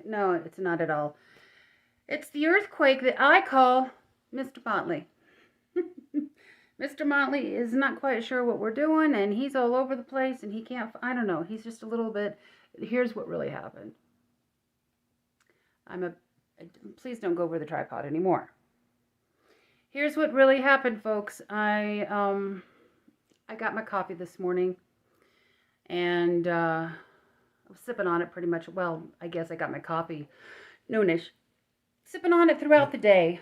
No, it's not at all. It's the earthquake that I call Mr. Motley. Mr. Motley is not quite sure what we're doing, and he's all over the place, and he can't, I don't know, he's just a little bit, here's what really happened. Please don't go over the tripod anymore. Here's what really happened, folks. I got my coffee this morning, and I was sipping on it pretty much. Well, I guess I got my coffee noonish, sipping on it throughout the day.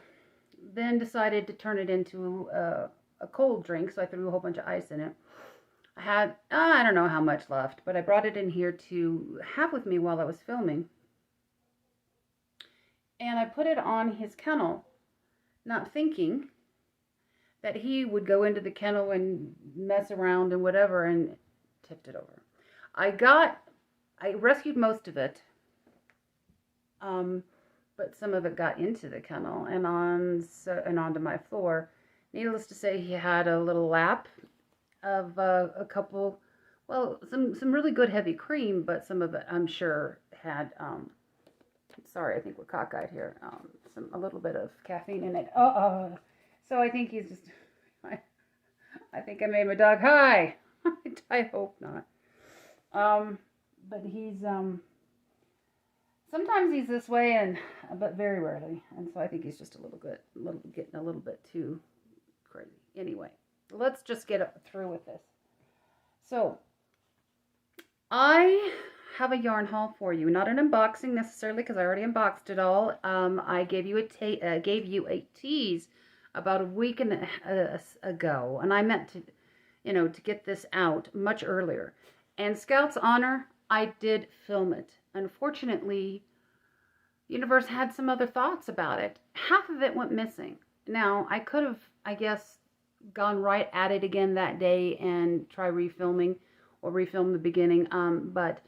Then decided to turn it into a cold drink, so I threw a whole bunch of ice in it. I had, I don't know how much left, but I brought it in here to have with me while I was filming. And I put it on his kennel, not thinking that he would go into the kennel and mess around and whatever, and tipped it over. I rescued most of it, but some of it got into the kennel and onto my floor. Needless to say, he had a little lap of a couple, well, some really good heavy cream, but some of it I'm sure had, sorry, I think we're cockeyed here, a little bit of caffeine in it. So I think he's just, I think I made my dog high. I hope not. But he's, sometimes he's this way, but very rarely. And so I think he's just getting a little bit too crazy. Anyway, let's just get through with this. So, I have a yarn haul for you. Not an unboxing necessarily, because I already unboxed it all. I gave you a tease about a week ago, and I meant to get this out much earlier. And Scout's Honor, I did film it. Unfortunately, the universe had some other thoughts about it. Half of it went missing. Now, I could have, I guess, gone right at it again that day and try refilming or refilm the beginning. But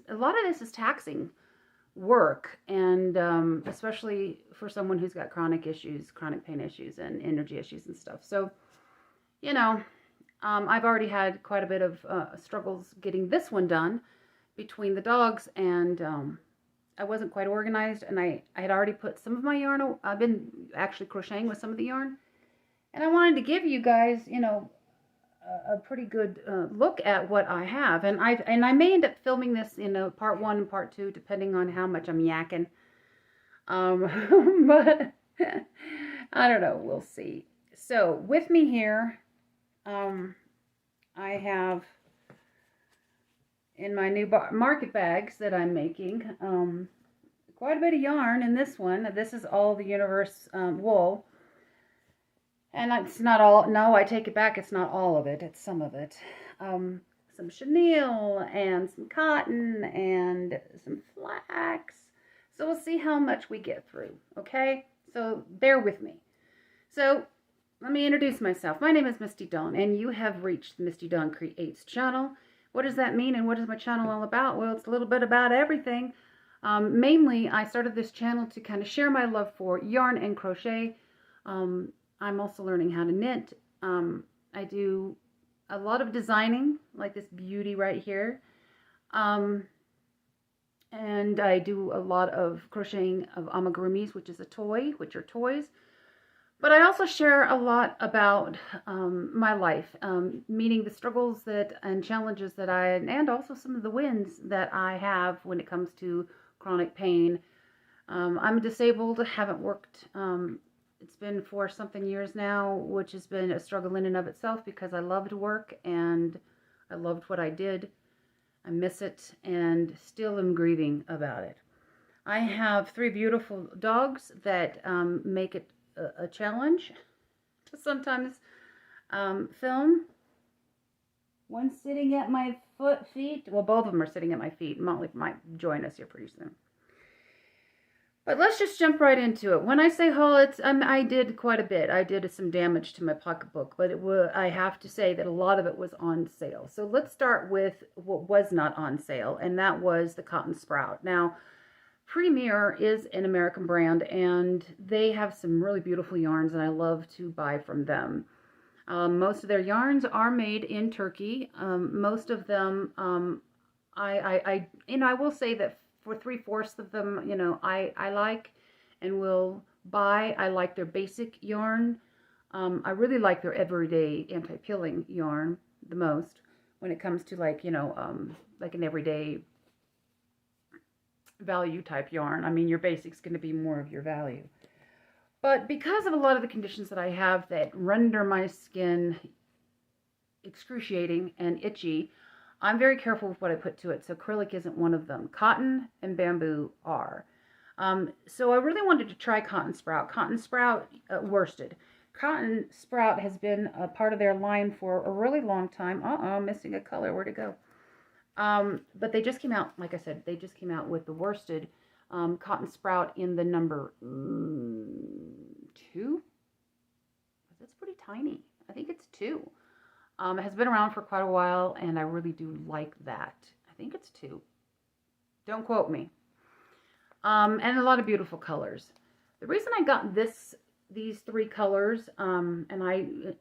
a lot of this is taxing work, and especially for someone who's got chronic pain issues and energy issues and stuff. So, I've already had quite a bit of struggles getting this one done between the dogs, and I wasn't quite organized, and I had already put some of my yarn. I've been actually crocheting with some of the yarn, and I wanted to give you guys, a pretty good look at what I have, and I may end up filming this in part 1 and part 2, depending on how much I'm yakking. But I don't know. We'll see. So with me here, I have in my new market bags that I'm making quite a bit of yarn in this one. This is all the Universe wool. And it's not all, no, I take it back, it's not all of it, it's some of it. Some chenille and some cotton and some flax. So we'll see how much we get through, okay? So bear with me. So let me introduce myself. My name is Misty Dawn, and you have reached the Misty Dawn Creates channel. What does that mean, and what is my channel all about? Well, it's a little bit about everything. Mainly, I started this channel to kind of share my love for yarn and crochet. I'm also learning how to knit. I do a lot of designing, like this beauty right here. And I do a lot of crocheting of amigurumis, which are toys. But I also share a lot about my life, meaning the struggles and challenges that and also some of the wins that I have when it comes to chronic pain. I'm disabled, haven't worked. It's been for something years now, which has been a struggle in and of itself, because I loved work and I loved what I did. I miss it and still am grieving about it. I have 3 beautiful dogs that make it a challenge to sometimes film. One's sitting at my feet. Well, both of them are sitting at my feet. Molly might join us here pretty soon. But let's just jump right into it. When I say haul, I did quite a bit. I did some damage to my pocketbook, but I have to say that a lot of it was on sale. So let's start with what was not on sale, and that was the Cotton Sprout. Now, Premier is an American brand, and they have some really beautiful yarns, and I love to buy from them. Most of their yarns are made in Turkey. Most of them, I will say that for 3/4 of them, you know, I like and will buy. I like their basic yarn. I really like their everyday anti-pilling yarn the most when it comes to like, you know, like an everyday value type yarn. I mean, your basic's going to be more of your value. But because of a lot of the conditions that I have that render my skin excruciating and itchy, I'm very careful with what I put to it. So acrylic isn't one of them. Cotton and bamboo are. So I really wanted to try Cotton Sprout. Cotton Sprout worsted. Cotton Sprout has been a part of their line for a really long time. Missing a color. Where'd it go? But they just came out, like I said, they just came out with the worsted Cotton Sprout in the number 2. That's pretty tiny. I think it's 2. It has been around for quite a while, and I really do like that. I think it's 2. Don't quote me. And a lot of beautiful colors. The reason I got these 3 colors, and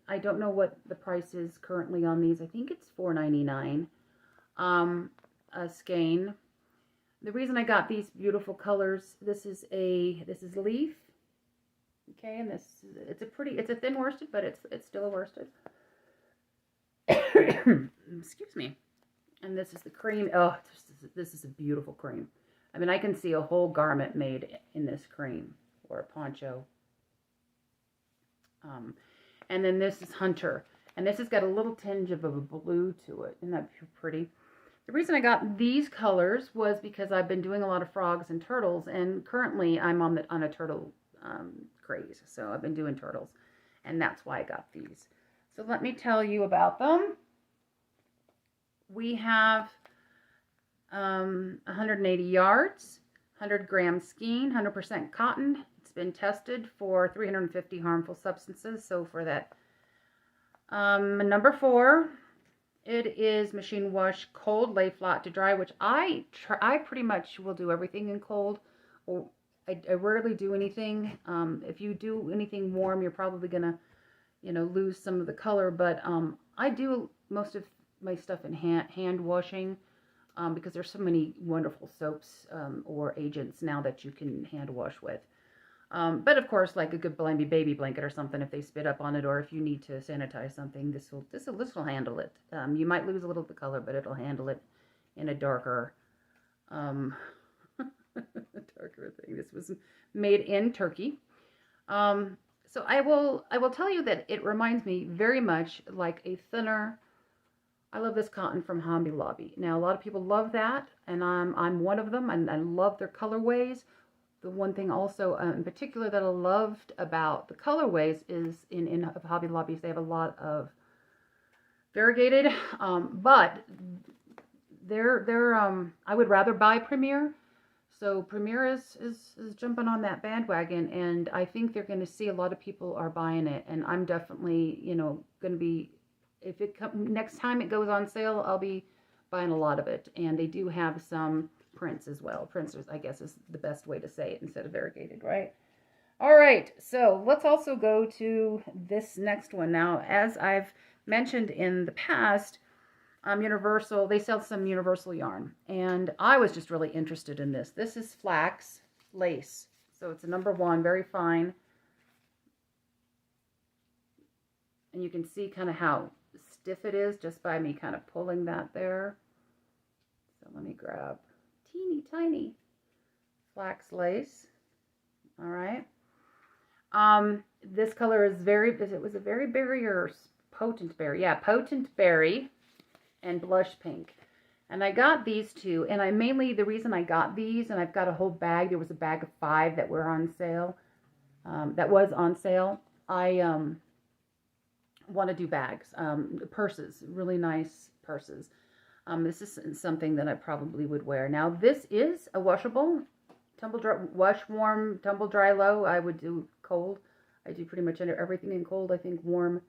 I don't know what the price is currently on these. I think it's $4.99 a skein. The reason I got these beautiful colors, this is leaf. Okay, and it's a thin worsted, but it's still a worsted. Excuse me. And this is the cream. Oh, this is a beautiful cream. I mean, I can see a whole garment made in this cream, or a poncho. And then this is Hunter. And this has got a little tinge of a blue to it. Isn't that pretty? The reason I got these colors was because I've been doing a lot of frogs and turtles, and currently I'm on a turtle craze. So I've been doing turtles, and that's why I got these. So let me tell you about them. We have 180 yards, 100 gram skein, 100% cotton. It's been tested for 350 harmful substances. So for that, number 4, it is machine wash cold, lay flat to dry, which I pretty much will do everything in cold. Or I rarely do anything. If you do anything warm, you're probably gonna, you know, lose some of the color. But I do most of my stuff in hand washing. Because there's so many wonderful soaps or agents now that you can hand wash with. But of course, like a good baby blanket or something, if they spit up on it, or if you need to sanitize something, this will handle it. You might lose a little of the color, but it'll handle it in a darker, darker thing. This was made in Turkey. So I will tell you that it reminds me very much like a thinner. I love this cotton from Hobby Lobby. Now, a lot of people love that, and I'm one of them, and I love their colorways. The one thing also in particular that I loved about the colorways is in Hobby Lobbies, they have a lot of variegated, but I would rather buy Premier. So Premier is jumping on that bandwagon, and I think they're going to see a lot of people are buying it, and I'm definitely, you know, going to be. If next time it goes on sale, I'll be buying a lot of it. And they do have some prints as well. Prints, I guess, is the best way to say it instead of variegated, right? All right, so let's also go to this next one. Now, as I've mentioned in the past, Universal, they sell some Universal yarn. And I was just really interested in this. This is flax lace. So it's a number 1, very fine. And you can see kind of how stiff it is just by me kind of pulling that there. So let me grab teeny tiny flax lace. All right. This color is it was a very berry or potent berry. Yeah, potent berry and blush pink. And I got these 2, and the reason I got these, and I've got a whole bag, there was a bag of 5 that were on sale, that was on sale. I want to do bags, purses, really nice purses. This is something that I probably would wear. Now, this is a washable, wash warm, tumble dry low. I would do cold. I do pretty much everything in cold. I think warm,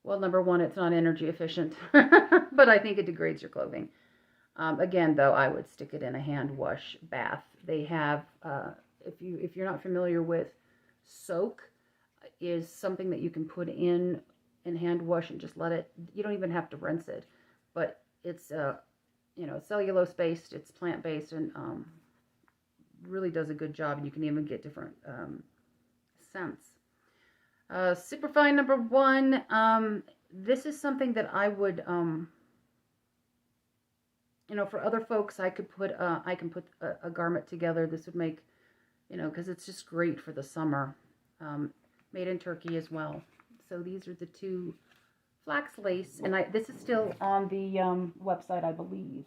well, number 1, it's not energy efficient, but I think it degrades your clothing. Again, though, I would stick it in a hand wash bath. They have, if you're not familiar with soak, is something that you can put in hand wash and just let it, you don't even have to rinse it, but it's you know, cellulose based, it's plant based, and really does a good job, and you can even get different scents. Superfine number 1. This is something that I would, you know, for other folks, I can put a garment together. This would make, you know, because it's just great for the summer. Made in Turkey as well. So these are the 2 flax lace, and this is still on the website, I believe.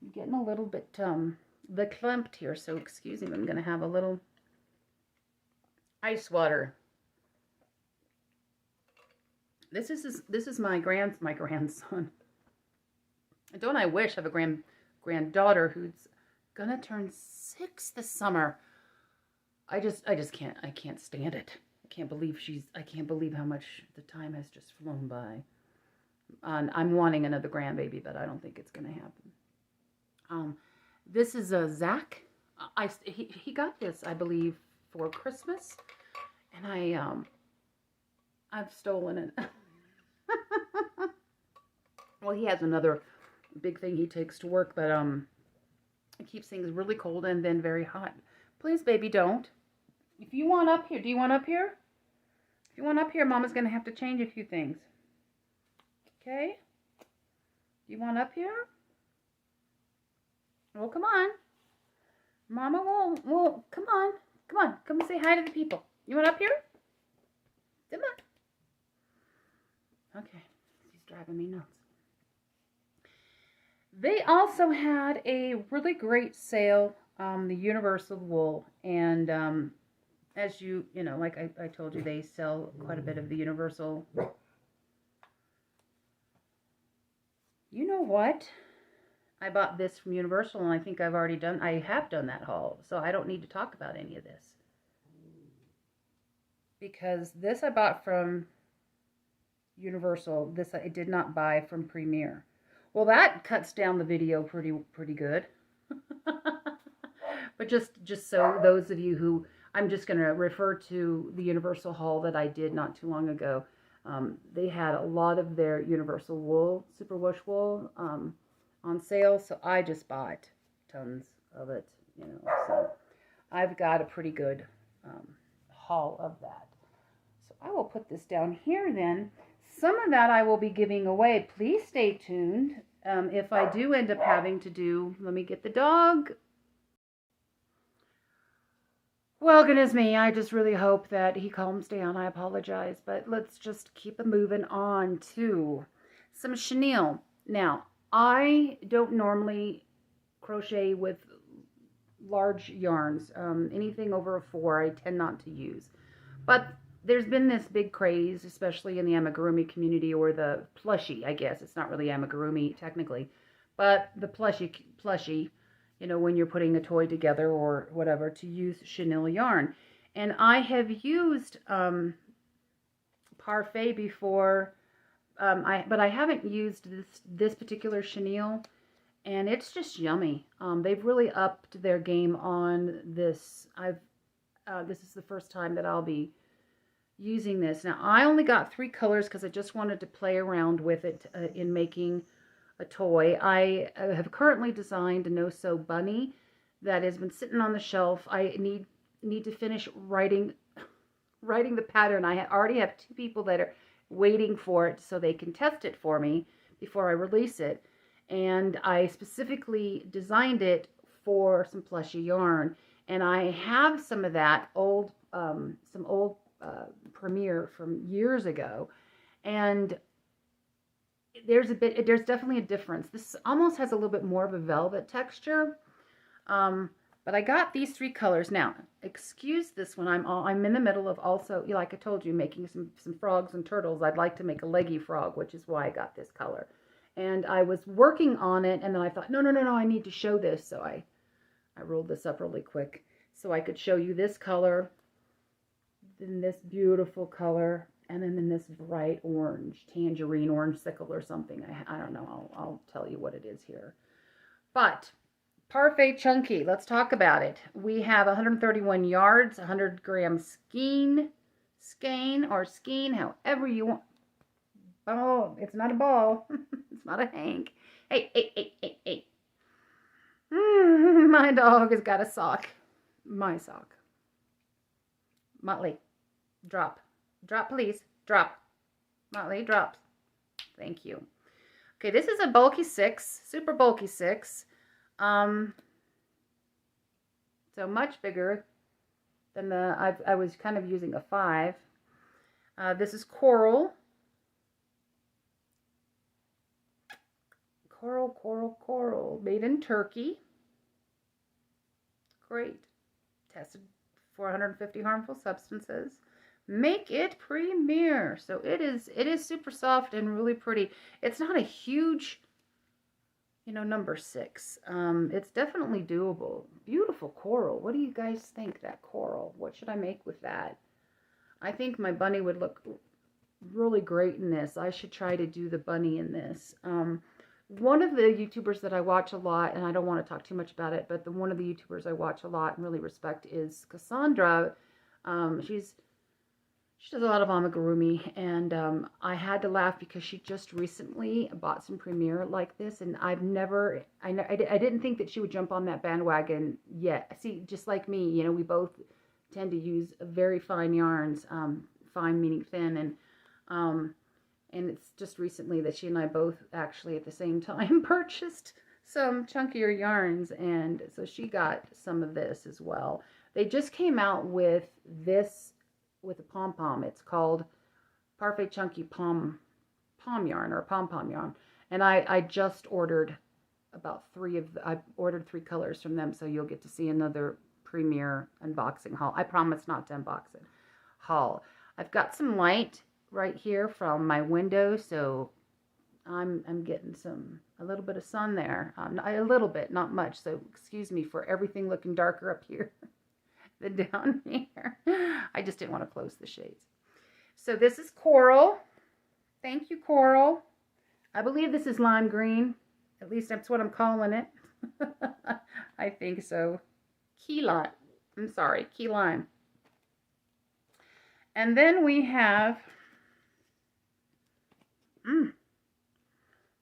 I'm getting a little bit verklempt here, so excuse me. I'm going to have a little ice water. This is my grandson. Don't I wish I have a granddaughter who's gonna turn 6 this summer. I can't stand it. I can't believe how much the time has just flown by. I'm wanting another grandbaby, but I don't think it's gonna happen. This is a Zach. He got this, I believe, for Christmas, and I've stolen it. Well, he has another big thing he takes to work, but it keeps things really cold and then very hot. Please, baby, don't. If you want up here, do you want up here? If you want up here, Mama's going to have to change a few things. Okay? You want up here? Well, come on. Mama will, come on. Come and say hi to the people. You want up here? Come on. Okay. He's driving me nuts. They also had a really great sale, the Universal Wool, and as you know, like I told you, they sell quite a bit of the Universal. You know what? I bought this from Universal, and I think I have done that haul, so I don't need to talk about any of this. Because this I bought from Universal, this I did not buy from Premier. Well, that cuts down the video pretty good. But just so those of you who, I'm just going to refer to the Universal haul that I did not too long ago. They had a lot of their Universal wool, superwash wool, on sale, so I just bought tons of it, you know. So I've got a pretty good haul of that. So I will put this down here then. Some of that I will be giving away. Please stay tuned. If I do end up having to do, let me get the dog. Well, goodness me, I just really hope that he calms down. I apologize, but let's just keep it moving on to some chenille. Now, I don't normally crochet with large yarns. Anything over a 4, I tend not to use. But there's been this big craze, especially in the amigurumi community, or the plushie, I guess. It's not really amigurumi, technically. But the plushie, you know, when you're putting a toy together or whatever, to use chenille yarn. And I have used Parfait before, but I haven't used this particular chenille, and it's just yummy. They've really upped their game on this. This is the first time that I'll be using this. Now, I only got 3 colors because I just wanted to play around with it in making a toy. I have currently designed a no-sew bunny that has been sitting on the shelf. I need to finish writing the pattern. I already have 2 people that are waiting for it so they can test it for me before I release it. And I specifically designed it for some plushy yarn. And I have some of that old, some old Premier from years ago, and there's definitely a difference. This almost has a little bit more of a velvet texture, but I got these 3 colors. Now, excuse this one. I'm in the middle of also, like I told you, making some frogs and turtles. I'd like to make a leggy frog, which is why I got this color. And I was working on it, and then I thought, no, I need to show this. So I rolled this up really quick so I could show you this color, then this beautiful color, and then this bright orange, tangerine orange sickle or something. I don't know. I'll tell you what it is here. But Parfait Chunky, let's talk about it. We have 131 yards, 100 gram skein, however you want. Oh, it's not a ball. It's not a hank. Hey. My dog has got a sock. My sock. Motley, drop. Drop, please. Drop. Motley, drop. Thank you. Okay, this is a bulky 6. Super bulky 6. So much bigger than the... I was kind of using a 5. This is coral. Coral. Made in Turkey. Great. Tested 450 harmful substances. Make it premier. So it is super soft and really pretty. It's not a huge, number 6. It's definitely doable. Beautiful coral. What do you guys think, that coral? What should I make with that? I think my bunny would look really great in this. I should try to do the bunny in this. One of the YouTubers that I watch a lot, and I don't want to talk too much about it, but one of the YouTubers I watch a lot and really respect is Cassandra. She does a lot of amigurumi, and I had to laugh because she just recently bought some Premier like this, and I didn't think that she would jump on that bandwagon yet. See, just like me, we both tend to use very fine yarns, fine meaning thin, and it's just recently that she and I both actually at the same time purchased some chunkier yarns, and so she got some of this as well. They just came out with this with a pom-pom. It's called Parfait Chunky Pom yarn, or pom-pom yarn, and I just ordered about 3 I ordered 3 colors from them, so you'll get to see another Premier unboxing haul. I promise not to unbox it. Haul. I've got some light right here from my window, so I'm getting a little bit of sun there. A little bit, not much, so excuse me for everything looking darker up here than down here. I just didn't want to close the shades. So this is coral. Thank you, coral. I believe this is lime green. At least that's what I'm calling it. I think so. Key lime. I'm sorry, key lime. And then we have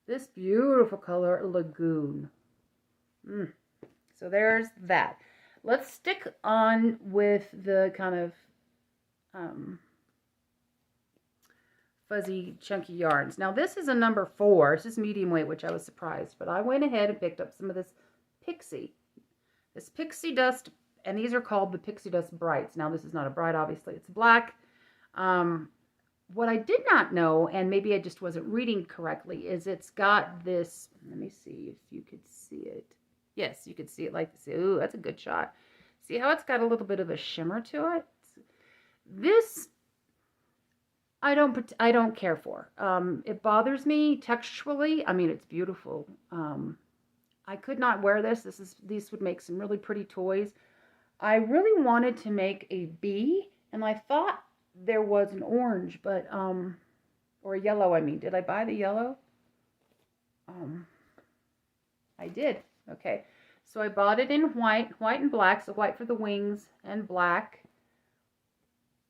this beautiful color, Lagoon. So there's that. Let's stick on with the kind of fuzzy, chunky yarns. Now this is a number 4. This is medium weight, which I was surprised. But I went ahead and picked up some of this Pixie. This Pixie Dust, and these are called the Pixie Dust Brights. Now this is not a bright, obviously. It's black. What I did not know, and maybe I just wasn't reading correctly, is it's got this, let me see if you could see it. Yes, you could see it like this. Ooh, that's a good shot. See how it's got a little bit of a shimmer to it? This, I don't care for. It bothers me texturally. I mean, it's beautiful. I could not wear this. These would make some really pretty toys. I really wanted to make a bee, and I thought there was an orange, but or a yellow. I mean, did I buy the yellow? I did. Okay, so I bought it in white and black. So white for the wings and black.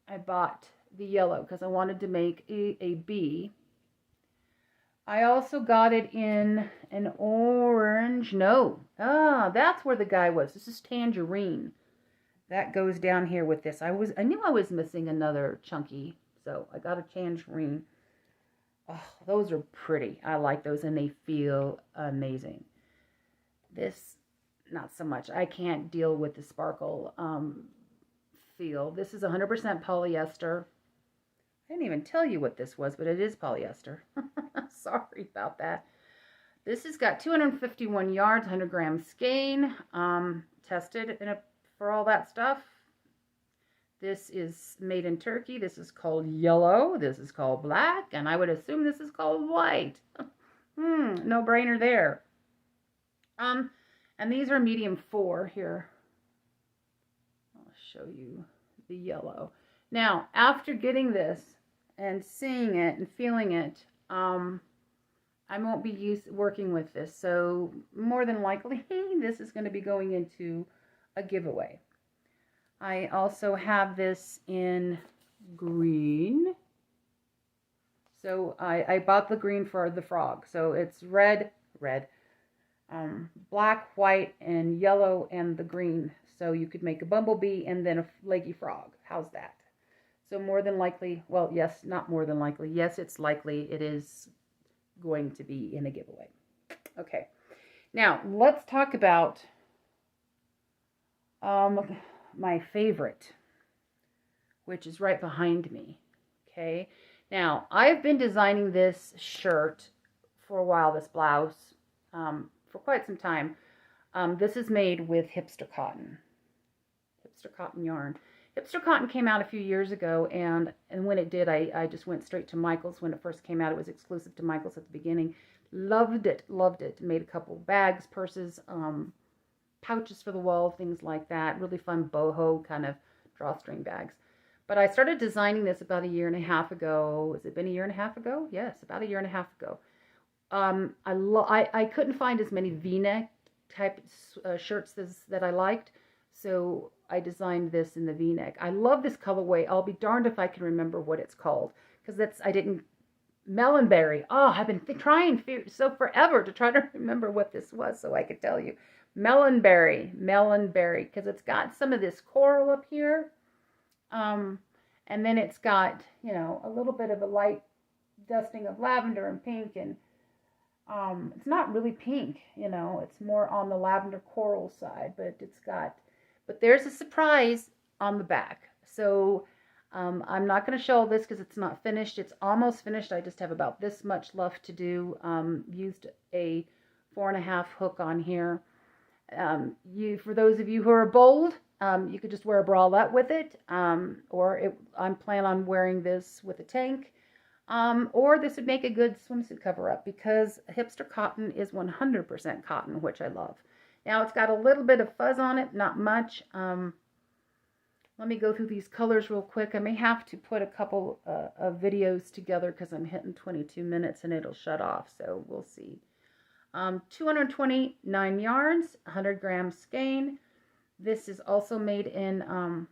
I bought the yellow because I wanted to make a bee. I also got it in an orange. No, that's where the guy was. This is tangerine. That goes down here with this. I knew I was missing another chunky, so I got a tangerine. Oh, those are pretty. I like those, and they feel amazing. This, not so much. I can't deal with the sparkle feel. This is 100% polyester. I didn't even tell you what this was, but it is polyester. Sorry about that. This has got 251 yards, 100 gram skein, tested for all that stuff. This is made in Turkey. This is called yellow. This is called black. And I would assume this is called white. No brainer there. And these are medium 4 here. I'll show you the yellow. Now, after getting this and seeing it and feeling it, I won't be working with this. So more than likely, this is going to be going into a giveaway. I also have this in green. So I bought the green for the frog. So it's red. black, white, and yellow, and the green. So you could make a bumblebee and then a leggy frog. How's that? So more than likely, well, yes, not more than likely. Yes, it's likely it is going to be in a giveaway. Okay. Now, let's talk about my favorite, which is right behind me. Okay. Now, I've been designing this shirt for a while, this blouse, for quite some time. This is made with Hipster Cotton yarn. Hipster Cotton came out a few years ago, and when it did, I just went straight to Michaels. When it first came out, it was exclusive to Michaels at the beginning. Loved it. Made a couple bags, purses, pouches for the wall, things like that. Really fun boho kind of drawstring bags. But I started designing this about a year and a half ago. Has it been a year and a half ago? Yes, about a year and a half ago. I couldn't find as many V-neck type shirts that I liked, so I designed this in the V-neck. I love this colorway. I'll be darned if I can remember what it's called, because Melonberry. Oh, I've been trying so forever to try to remember what this was so I could tell you. Melonberry, because it's got some of this coral up here, and then it's got, a little bit of a light dusting of lavender and pink, and it's not really pink, it's more on the lavender coral side, but there's a surprise on the back. So I'm not going to show this because it's not finished. It's almost finished. I just have about this much left to do. Used a 4.5 hook on here. For those of you who are bold, you could just wear a bralette with it, I'm planning on wearing this with a tank. Or this would make a good swimsuit cover-up because Hipster Cotton is 100% cotton, which I love. Now, it's got a little bit of fuzz on it, not much. Let me go through these colors real quick. I may have to put a couple of videos together because I'm hitting 22 minutes and it'll shut off, so we'll see. 229 yarns, 100 grams skein. This is also made in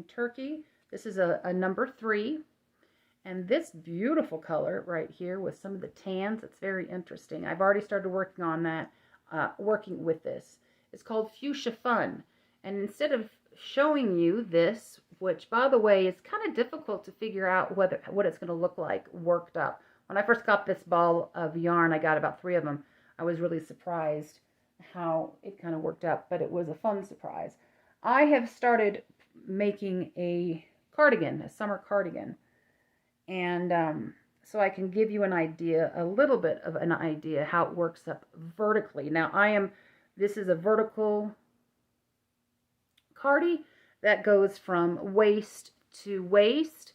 Turkey. This is a number 3. And this beautiful color right here with some of the tans, it's very interesting. I've already started working on that, working with this. It's called Fuchsia Fun. And instead of showing you this, which, by the way, is kind of difficult to figure out what it's going to look like worked up. When I first got this ball of yarn, I got about 3 of them. I was really surprised how it kind of worked up, but it was a fun surprise. I have started making a cardigan, a summer cardigan. And so I can give you a little bit of an idea how it works up vertically. Now this is a vertical cardi that goes from waist to waist.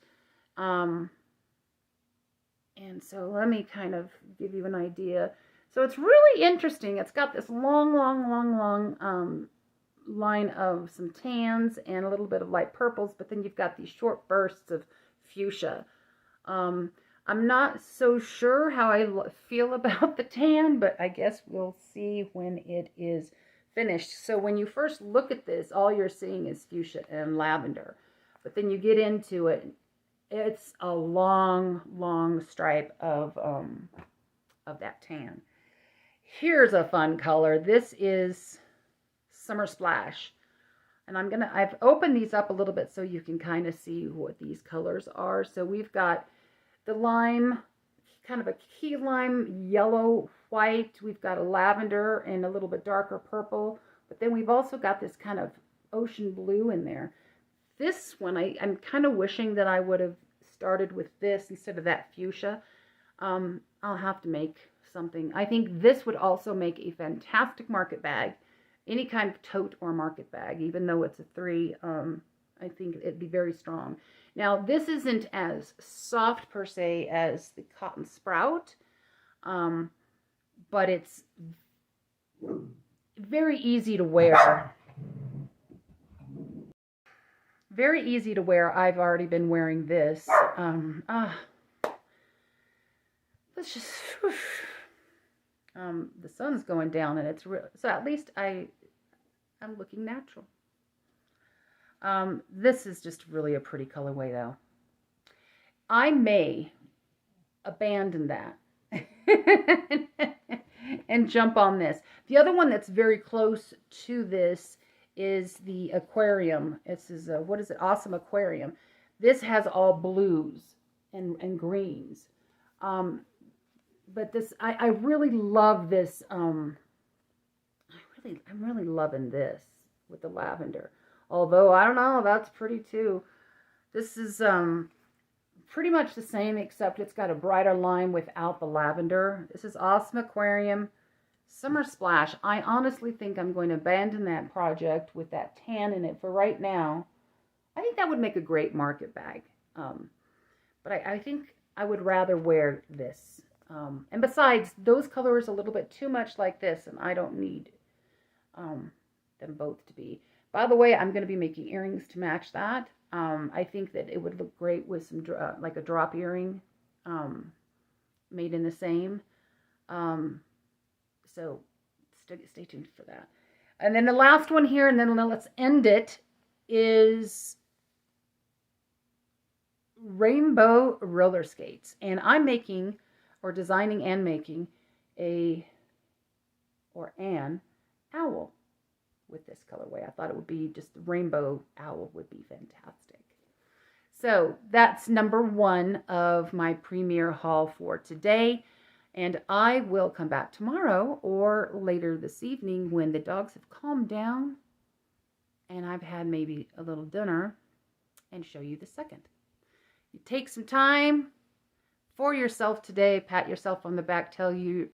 And so let me kind of give you an idea. So it's really interesting. It's got this long line of some tans and a little bit of light purples, but then you've got these short bursts of fuchsia. I'm not so sure how I feel about the tan, but I guess we'll see when it is finished. So when you first look at this, all you're seeing is fuchsia and lavender. But then you get into it, it's a long stripe of that tan. Here's a fun color. This is Summer Splash. And I've opened these up a little bit so you can kind of see what these colors are. So we've got the lime, kind of a key lime, yellow, white. We've got a lavender and a little bit darker purple. But then we've also got this kind of ocean blue in there. This one, I'm kind of wishing that I would have started with this instead of that fuchsia. I'll have to make something. I think this would also make a fantastic market bag. Any kind of tote or market bag, even though it's a 3, I think it'd be very strong. Now, this isn't as soft per se as the cotton sprout, but it's very easy to wear. Very easy to wear. I've already been wearing this. Let's just... the sun's going down and it's real, so at least I'm looking natural. This is just really a pretty colorway though. I may abandon that and jump on this. The other one that's very close to this is the aquarium. This is what is it? Awesome Aquarium. This has all blues and greens. But this, I really love this. I'm really loving this with the lavender. Although, I don't know, that's pretty too. This is pretty much the same, except it's got a brighter line without the lavender. This is Awesome Aquarium Summer Splash. I honestly think I'm going to abandon that project with that tan in it for right now. I think that would make a great market bag. But I think I would rather wear this. And besides, those colors a little bit too much like this, and I don't need them both to be. By the way, I'm going to be making earrings to match that. I think that it would look great with some like a drop earring made in the same. So stay tuned for that. And then the last one here, and then let's end it, is rainbow roller skates. And I'm making, or designing and making, an owl with this colorway. I thought it would be just the rainbow owl would be fantastic. So that's number 1 of my premiere haul for today. And I will come back tomorrow or later this evening when the dogs have calmed down and I've had maybe a little dinner and show you the second. You take some time for yourself today, pat yourself on the back, tell